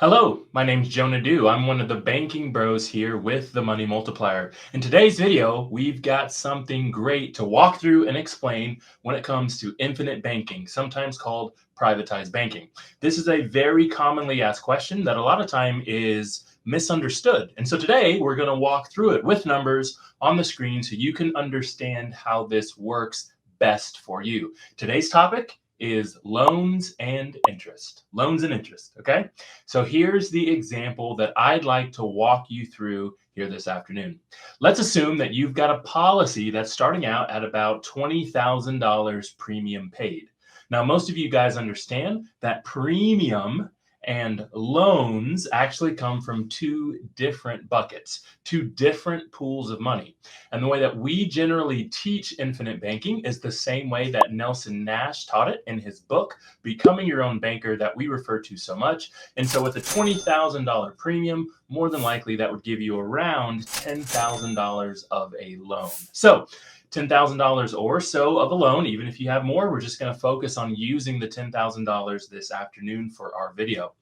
Hello, my name's Jonah Dew. I'm one of the banking bros here with the Money Multiplier. In today's video, we've got something great to walk through and explain when it comes to infinite banking, sometimes called privatized banking. This is a very commonly asked question that a lot of time is misunderstood. And so today we're going to walk through it with numbers on the screen so you can understand how this works best for you. Today's topic is loans and interest. Loans and interest, okay? So here's the example that I'd like to walk you through here this afternoon. Let's assume that you've got a policy that's starting out at about $20,000 premium paid. Now, most of you guys understand that premium and loans actually come from two different buckets, two different pools of money. And the way that we generally teach infinite banking is the same way that Nelson Nash taught it in his book, Becoming Your Own Banker, that we refer to so much. And so with a $20,000 premium, more than likely that would give you around $10,000 of a loan. So $10,000 or so of a loan. Even if you have more, we're just going to focus on using the $10,000 this afternoon for our video.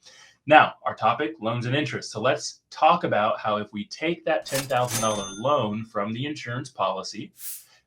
Now, our topic, loans and interest. So let's talk about how if we take that $10,000 loan from the insurance policy,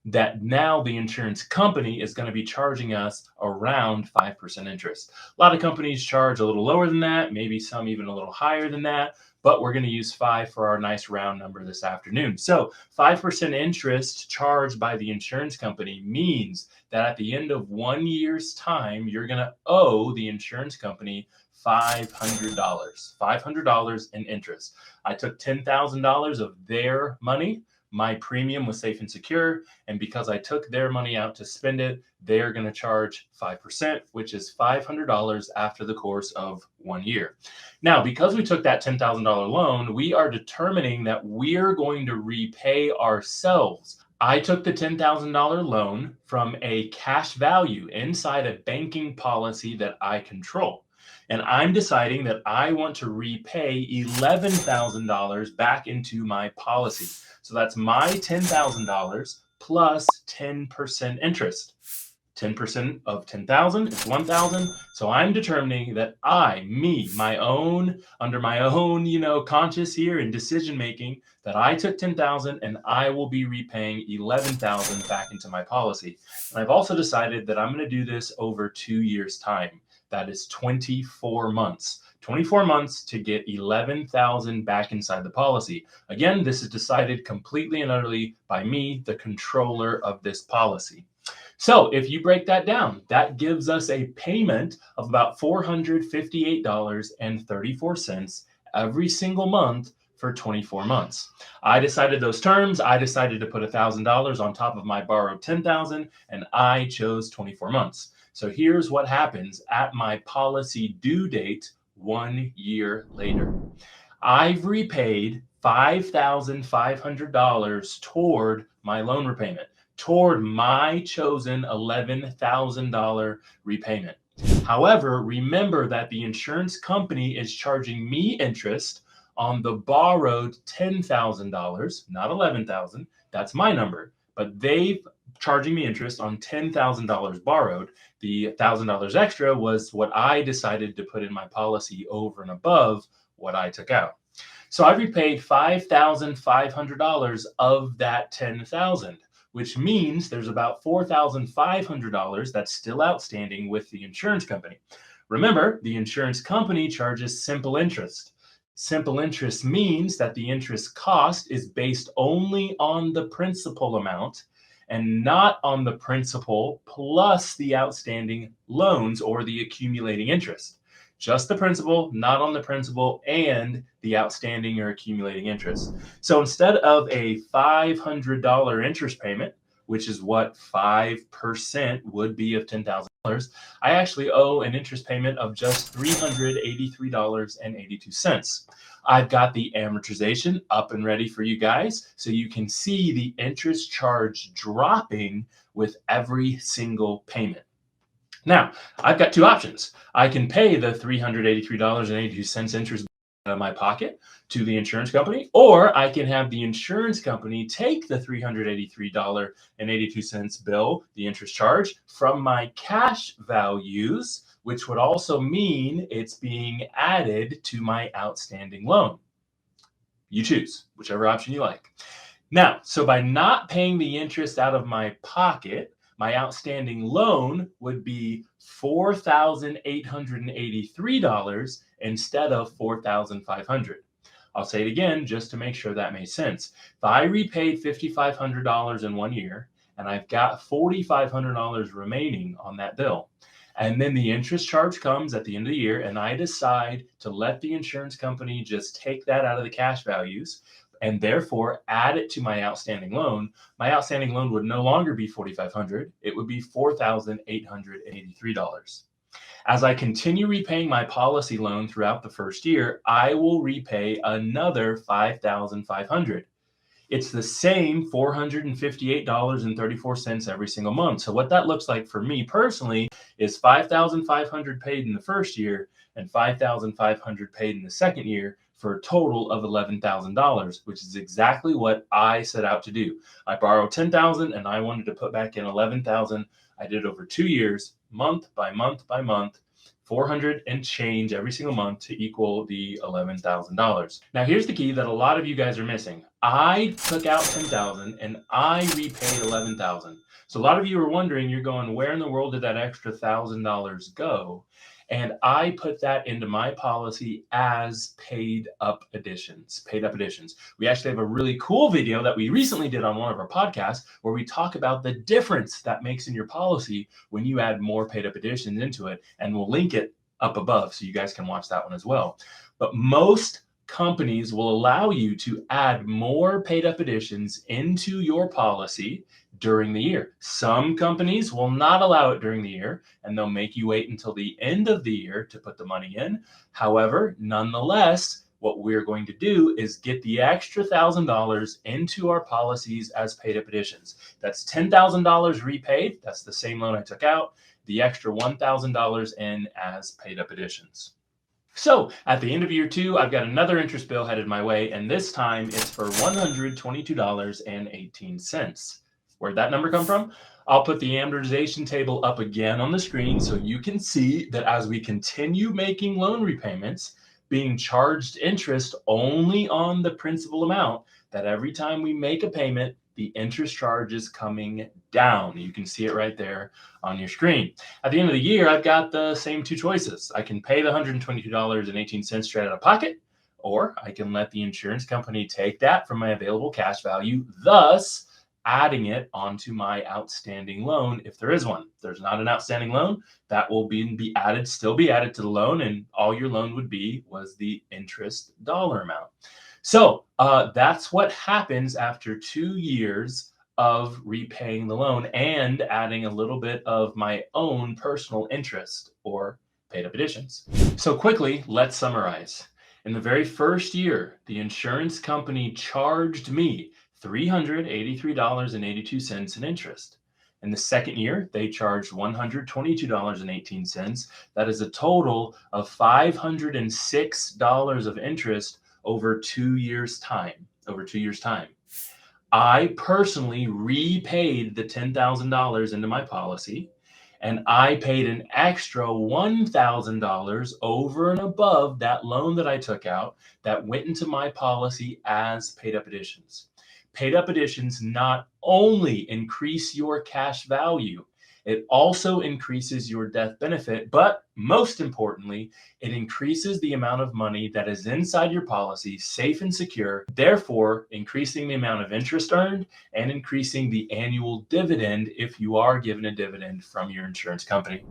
that now the insurance company is going to be charging us around 5% interest. A lot of companies charge a little lower than that, maybe some even a little higher than that, but we're going to use 5 for our nice round number this afternoon. So 5% interest charged by the insurance company means that at the end of 1 year's time, you're going to owe the insurance company $500 in interest. I took $10,000 of their money. My premium was safe and secure. And because I took their money out to spend it, they're going to charge 5%, which is $500 after the course of 1 year. Now, because we took that $10,000 loan, we are determining that we're going to repay ourselves. I took the $10,000 loan from a cash value inside a banking policy that I control. And I'm deciding that I want to repay $11,000 back into my policy. So that's my $10,000 plus 10% interest. 10% of 10,000 is 1,000. So I'm determining that my own, under my own, conscious here and decision making, that I took 10,000 and I will be repaying 11,000 back into my policy. And I've also decided that I'm going to do this over 2 years' time. That is 24 months. 24 months to get 11,000 back inside the policy. Again, this is decided completely and utterly by me, the controller of this policy. So if you break that down, that gives us a payment of about $458.34 every single month for 24 months. I decided those terms. I decided to put $1,000 on top of my borrowed 10,000, and I chose 24 months. So here's what happens at my policy due date 1 year later. I've repaid $5,500 toward my loan repayment, toward my chosen $11,000 repayment. However, remember that the insurance company is charging me interest on the borrowed $10,000, not $11,000. That's my number, but they've charging me interest on $10,000 borrowed. The $1,000 extra was what I decided to put in my policy over and above what I took out. So I repaid $5,500 of that $10,000, which means there's about $4,500 that's still outstanding with the insurance company. Remember, the insurance company charges simple interest. Simple interest means that the interest cost is based only on the principal amount and not on the principal plus the outstanding loans or the accumulating interest. Just the principal, not on the principal and the outstanding or accumulating interest. So instead of a $500 interest payment, which is what 5% would be of $10,000, I actually owe an interest payment of just $383.82. I've got the amortization up and ready for you guys so you can see the interest charge dropping with every single payment. Now, I've got two options. I can pay the $383.82 interest out of my pocket to the insurance company, or I can have the insurance company take the $383.82 bill, the interest charge, from my cash values, which would also mean it's being added to my outstanding loan. You choose whichever option you like. Now, so by not paying the interest out of my pocket, my outstanding loan would be $4,883 instead of $4,500. I'll say it again just to make sure that made sense. If I repaid $5,500 in 1 year and I've got $4,500 remaining on that bill, and then the interest charge comes at the end of the year, and I decide to let the insurance company just take that out of the cash values and therefore add it to my outstanding loan would no longer be $4,500. It would be $4,883. As I continue repaying my policy loan throughout the first year, I will repay another $5,500. It's the same $458.34 every single month. So what that looks like for me personally is $5,500 paid in the first year and $5,500 paid in the second year, for a total of $11,000, which is exactly what I set out to do. I borrowed $10,000 and I wanted to put back in $11,000. I did it over 2 years, month by month by month, 400 and change every single month to equal the $11,000. Now here's the key that a lot of you guys are missing. I took out $10,000 and I repaid $11,000. So a lot of you are wondering, you're going, where in the world did that extra $1,000 go? And I put that into my policy as paid up additions. We actually have a really cool video that we recently did on one of our podcasts where we talk about the difference that makes in your policy when you add more paid up additions into it. And we'll link it up above so you guys can watch that one as well. But most companies will allow you to add more paid up additions into your policy during the year. Some companies will not allow it during the year, and they'll make you wait until the end of the year to put the money in. However, nonetheless, what we're going to do is get the extra $1,000 into our policies as paid up additions. That's $10,000 repaid. That's the same loan I took out. The extra $1,000 in as paid up additions. So at the end of year 2, I've got another interest bill headed my way, and this time it's for $122.18. Where'd that number come from? I'll put the amortization table up again on the screen so you can see that as we continue making loan repayments, being charged interest only on the principal amount, that every time we make a payment, the interest charge is coming down. You can see it right there on your screen. At the end of the year, I've got the same 2 choices. I can pay the $122.18 straight out of pocket, or I can let the insurance company take that from my available cash value, thus adding it onto my outstanding loan if there is one. If there's not an outstanding loan, that will still be added to the loan, and all your loan would be was the interest dollar amount. So that's what happens after 2 years of repaying the loan and adding a little bit of my own personal interest or paid up additions. So quickly, let's summarize. In the very first year, the insurance company charged me $383.82 in interest. In the second year, they charged $122.18. That is a total of $506 of interest over 2 years' time. I personally repaid the $10,000 into my policy, and I paid an extra $1,000 over and above that loan that I took out that went into my policy as paid up additions. Paid up additions not only increase your cash value, it also increases your death benefit, but most importantly, it increases the amount of money that is inside your policy, safe and secure, therefore increasing the amount of interest earned and increasing the annual dividend if you are given a dividend from your insurance company.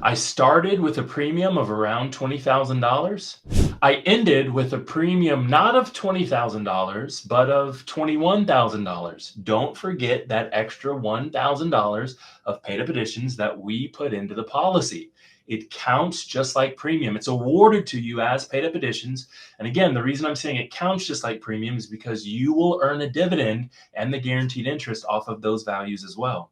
I started with a premium of around $20,000. I ended with a premium not of $20,000, but of $21,000. Don't forget that extra $1,000 of paid up additions that we put into the policy. It counts just like premium. It's awarded to you as paid up additions. And again, the reason I'm saying it counts just like premium is because you will earn a dividend and the guaranteed interest off of those values as well.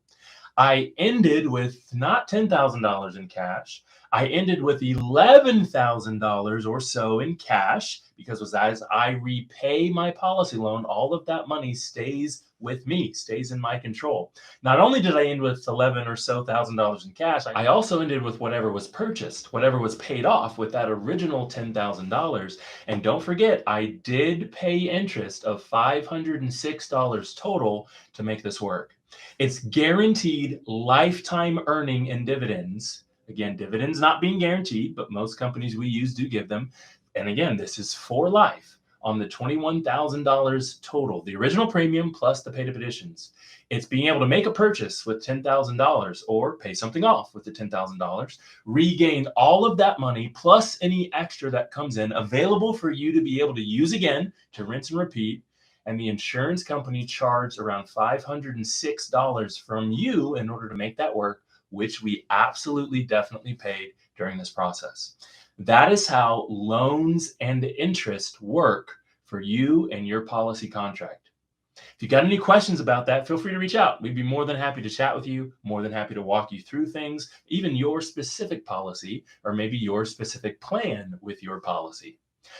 I ended with not $10,000 in cash. I ended with $11,000 or so in cash because as I repay my policy loan, all of that money stays with me, stays in my control. Not only did I end with 11 or so thousand dollars in cash, I also ended with whatever was purchased, whatever was paid off with that original $10,000. And don't forget, I did pay interest of $506 total to make this work. It's guaranteed lifetime earning and dividends. Again, dividends not being guaranteed, but most companies we use do give them. And again, this is for life on the $21,000 total, the original premium plus the paid up additions. It's being able to make a purchase with $10,000 or pay something off with the $10,000, regain all of that money plus any extra that comes in available for you to be able to use again to rinse and repeat. And the insurance company charged around $506 from you in order to make that work, which we absolutely definitely paid during this process. That is how loans and interest work for you and your policy contract. If you got any questions about that, feel free to reach out. We'd be more than happy to chat with you, more than happy to walk you through things, even your specific policy, or maybe your specific plan with your policy.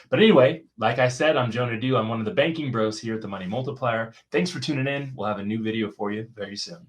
But anyway, like I said, I'm Jonah Dew. I'm one of the banking bros here at the Money Multiplier. Thanks for tuning in. We'll have a new video for you very soon.